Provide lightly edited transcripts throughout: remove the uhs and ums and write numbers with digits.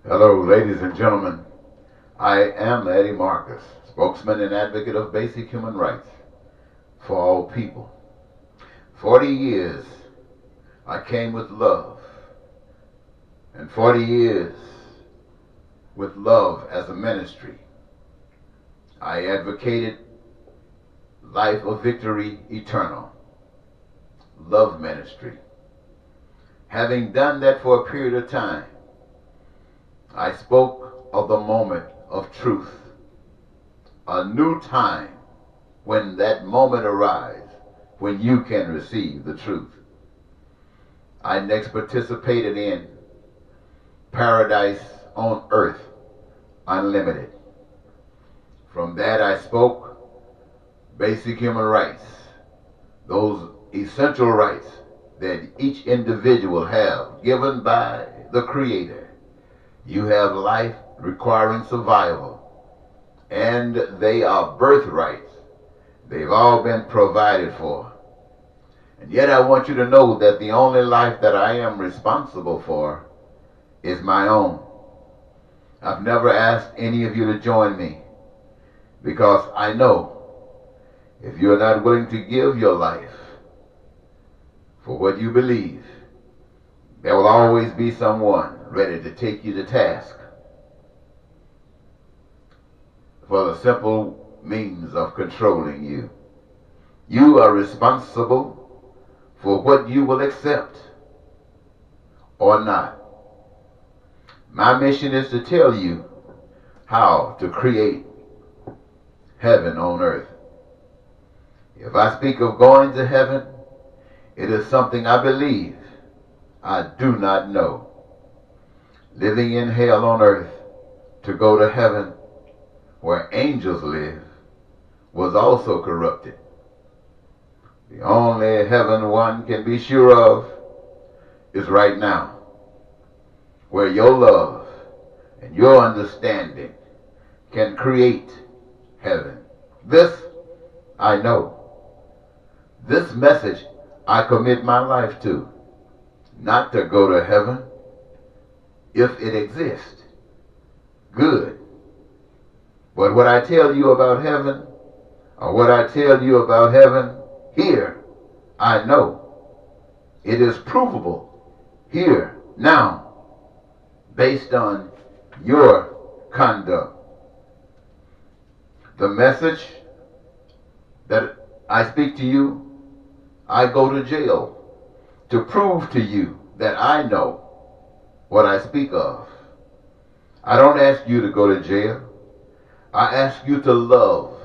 Hello, ladies and gentlemen. I am Eddie Marcus, spokesman and advocate of basic human rights for all people. 40 years I came with love, and 40 years with love as a ministry. I advocated life of victory eternal, love ministry. Having done that for a period of time, I spoke of the moment of truth, a new time when that moment arrives, when you can receive the truth. I next participated in Paradise on Earth Unlimited. From that I spoke basic human rights, those essential rights that each individual have given by the Creator. You have life requiring survival, and they are birthrights. They've all been provided for. And yet I want you to know that the only life that I am responsible for is my own. I've never asked any of you to join me because I know if you're not willing to give your life for what you believe, there will always be someone ready to take you to task for the simple means of controlling you. You are responsible for what you will accept or not. My mission is to tell you how to create heaven on earth. If I speak of going to heaven, it is something I believe. I do not know. Living in hell on earth to go to heaven where angels live was also corrupted. The only heaven one can be sure of is right now, where your love and your understanding can create heaven. This I know. This message I commit my life to, not to go to heaven. If it exists, good. But what I tell you about heaven, or what I tell you about heaven here, I know. It is provable here, now, based on your conduct. The message that I speak to you, I go to jail to prove to you that I know what I speak of. I don't ask you to go to jail. I ask you to love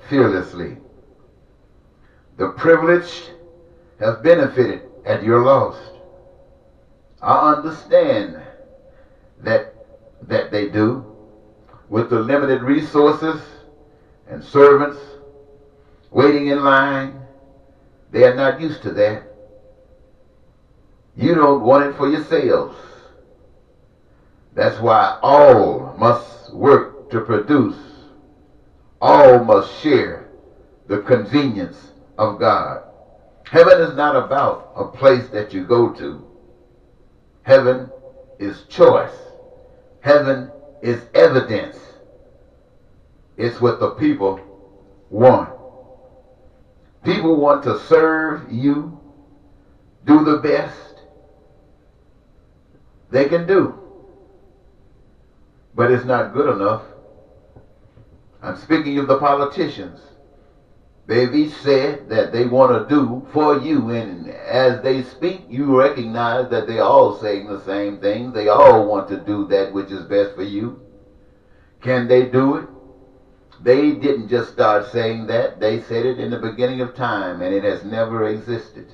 fearlessly. The privileged have benefited at your loss. I understand that they do. With the limited resources and servants waiting in line, they are not used to that. You don't want it for yourselves. That's why all must work to produce. All must share the convenience of God. Heaven is not about a place that you go to. Heaven is choice. Heaven is evidence. It's what the people want. People want to serve you, do the best they can do. But it's not good enough. I'm speaking of the politicians. They've each said that they want to do for you, and as they speak, you recognize that they're all saying the same thing. They all want to do that which is best for you. Can they do it? They didn't just start saying that. They said it in the beginning of time, and it has never existed.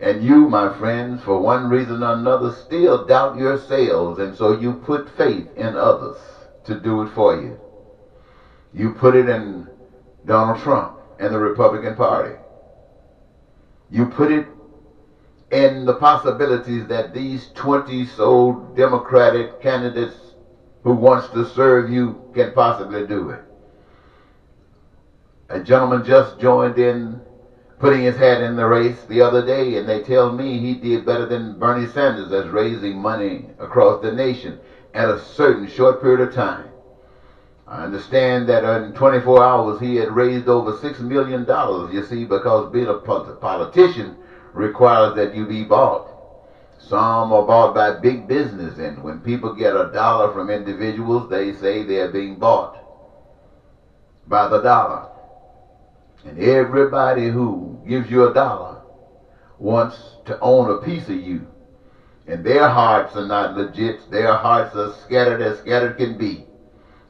And you, my friends, for one reason or another, still doubt yourselves, and so you put faith in others to do it for you. You put it in Donald Trump and the Republican Party. You put it in the possibilities that these 20 so Democratic candidates who wants to serve you can possibly do it. A gentleman just joined in putting his hat in the race the other day, and they tell me he did better than Bernie Sanders as raising money across the nation at a certain short period of time. I understand that in 24 hours he had raised over $6 million, you see, because being a politician requires that you be bought. Some are bought by big business, and when people get $1 from individuals, they say they are being bought by the dollar. And everybody who gives you $1 wants to own a piece of you. And their hearts are not legit. Their hearts are scattered as scattered can be.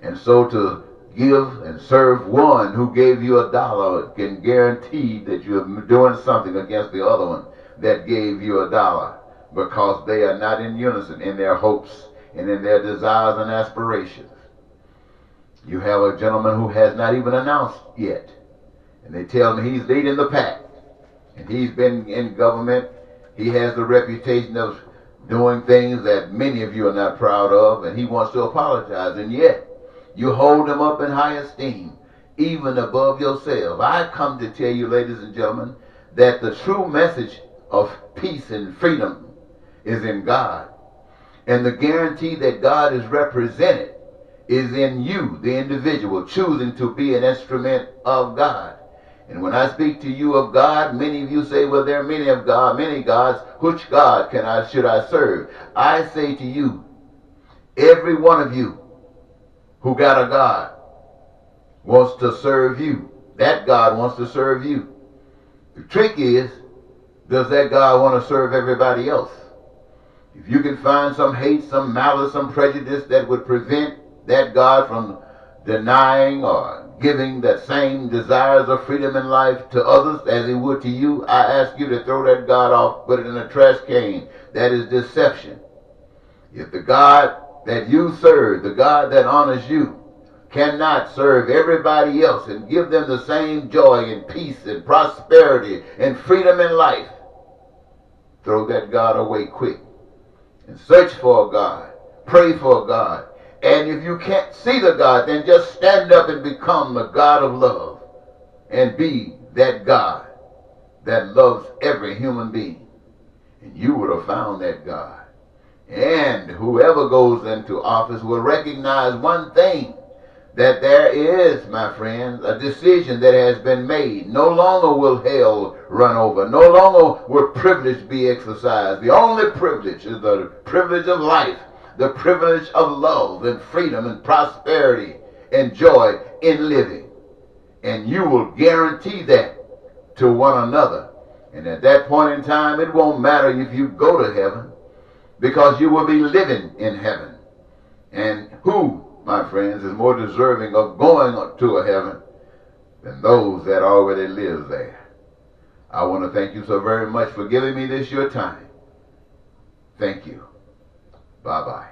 And so to give and serve one who gave you $1 can guarantee that you're doing something against the other one that gave you $1, because they are not in unison in their hopes and in their desires and aspirations. You have a gentleman who has not even announced yet, and they tell me he's leading the pack, and he's been in government. He has the reputation of doing things that many of you are not proud of, and he wants to apologize, and yet you hold him up in high esteem, even above yourself. I come to tell you, ladies and gentlemen, that the true message of peace and freedom is in God, and the guarantee that God is represented is in you, the individual, choosing to be an instrument of God. And when I speak to you of God, many of you say, well, there are many of God, many gods. Which God should I serve? I say to you, every one of you who got a God wants to serve you. That God wants to serve you. The trick is, does that God want to serve everybody else? If you can find some hate, some malice, some prejudice that would prevent that God from denying or giving that same desires of freedom in life to others as he would to you, I ask you to throw that God off, put it in a trash can. That is deception. If the God that you serve, the God that honors you, cannot serve everybody else and give them the same joy and peace and prosperity and freedom in life, throw that God away quick and search for a God, pray for a God. And if you can't see the God, then just stand up and become the God of love and be that God that loves every human being. And you would have found that God. And whoever goes into office will recognize one thing, that there is, my friends, a decision that has been made. No longer will hell run over. No longer will privilege be exercised. The only privilege is the privilege of life, the privilege of love and freedom and prosperity and joy in living. And you will guarantee that to one another. And at that point in time, it won't matter if you go to heaven, because you will be living in heaven. And who, my friends, is more deserving of going to a heaven than those that already live there? I want to thank you so very much for giving me this your time. Thank you. Bye-bye.